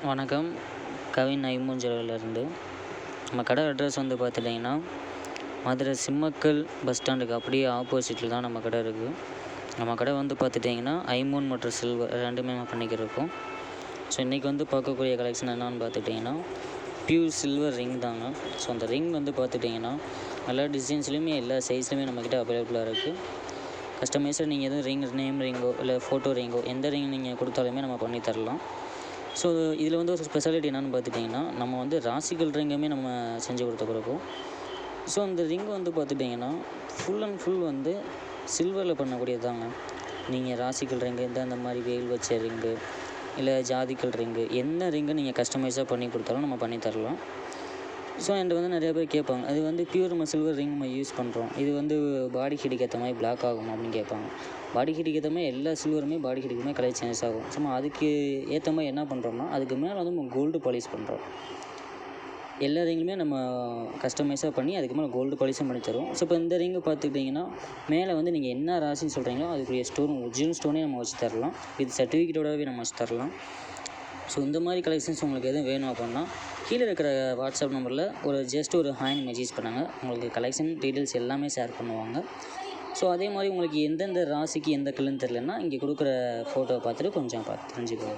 வணக்கம். கவின் ஐமூஞ்சலிருந்து. நம்ம கடை அட்ரஸ் வந்து பார்த்துட்டிங்கன்னா, மதுரை சிம்மக்கல் பஸ் ஸ்டாண்டுக்கு அப்படியே ஆப்போசிட்டில் தான் நம்ம கடை இருக்குது. நம்ம கடை வந்து பார்த்துட்டிங்கன்னா, ஐமூன் மற்றும் சில்வர் ரெண்டுமே நம்ம பண்ணிக்கிருக்கோம். ஸோ இன்றைக்கி வந்து பார்க்கக்கூடிய கலெக்ஷன் என்னான்னு பார்த்துட்டிங்கன்னா, பியூர் சில்வர் ரிங் தாங்க. ஸோ அந்த ரிங் வந்து பார்த்துட்டிங்கன்னா, எல்லா டிசைன்ஸ்லேயுமே எல்லா சைஸ்லையுமே நம்மக்கிட்ட அவைலபிளாக இருக்குது. கஸ்டமைஸாக நீங்கள் எதுவும் ரிங் நேம் ரிங்கோ இல்லை ஃபோட்டோ ரிங்கோ எந்த ரிங் நீங்கள் கொடுத்தாலுமே நம்ம பண்ணி தரலாம். ஸோ இதில் வந்து ஒரு ஸ்பெஷாலிட்டி என்னென்னு பார்த்துட்டிங்கன்னா, நம்ம வந்து ராசிக்கல் ரிங்குமே நம்ம செஞ்சு கொடுத்துருக்கோம். ஸோ அந்த ரிங் வந்து பார்த்துட்டிங்கன்னா, ஃபுல் அண்ட் ஃபுல் வந்து சில்வரில் பண்ணக்கூடியது தாங்க. நீங்கள் ராசிக்கல் ரிங்கு இந்த மாதிரி வேல் வச்ச ரிங்கு இல்லை ஜாதிக்கல் ரிங்கு என்ன ரிங்கு நீங்கள் கஸ்டமைஸாக பண்ணி கொடுத்தாலும் நம்ம பண்ணி தரலாம். ஸோ என்கிட்ட வந்து நிறையா பேர் கேட்பாங்க, அது வந்து பியூர் நம்ம சில்வர் ரிங் நம்ம யூஸ் பண்ணுறோம், இது வந்து பாடி ஹீட்டுக்கு ஏற்ற மாதிரி பிளாக் ஆகும் அப்படின்னு கேட்பாங்க. பாடி ஹீட்டுக்கு ஏற்ற மாதிரி எல்லா சில்வருமே பாடி ஹீட்டுக்குமே கலர் சேஞ்சஸ் ஆகும். சும்மா அதுக்கு ஏற்ற மாதிரி என்ன பண்ணுறோம்னா, அதுக்கு மேலே வந்து நம்ம கோல்டு பாலிஷ் பண்ணுறோம். எல்லா ரிங்குமே நம்ம கஸ்டமைஸாக பண்ணி அதுக்கு மேலே கோல்டு பாலிஷும் பண்ணி தருவோம். ஸோ இப்போ இந்த ரிங்கு பார்த்துக்கிட்டிங்கன்னா, மேலே வந்து நீங்கள் என்ன ராசின்னு சொல்கிறீங்களோ அதுக்குரிய ஸ்டோன் ஒரிஜினல் ஸ்டோனே நம்ம வச்சு தரலாம். இது சர்டிஃபிகேட்டோடவே நம்ம வச்சு தரலாம். ஸோ இந்த மாதிரி கலெக்ஷன்ஸ் உங்களுக்கு எதுவும் வேணும் அப்படின்னா, கீழே இருக்கிற வாட்ஸ்அப் நம்பரில் ஜஸ்ட் ஒரு ஹாய் மெசேஜ் பண்ணாங்க. உங்களுக்கு கலெக்ஷன் டீட்டெயில்ஸ் எல்லாமே ஷேர் பண்ணுவாங்க. ஸோ அதே மாதிரி உங்களுக்கு எந்தெந்த ராசிக்கு எந்த கல்லுன்னு தெரிலன்னா, இங்கே கொடுக்குற ஃபோட்டோவை பார்த்துட்டு கொஞ்சம் தெரிஞ்சுக்கோங்க.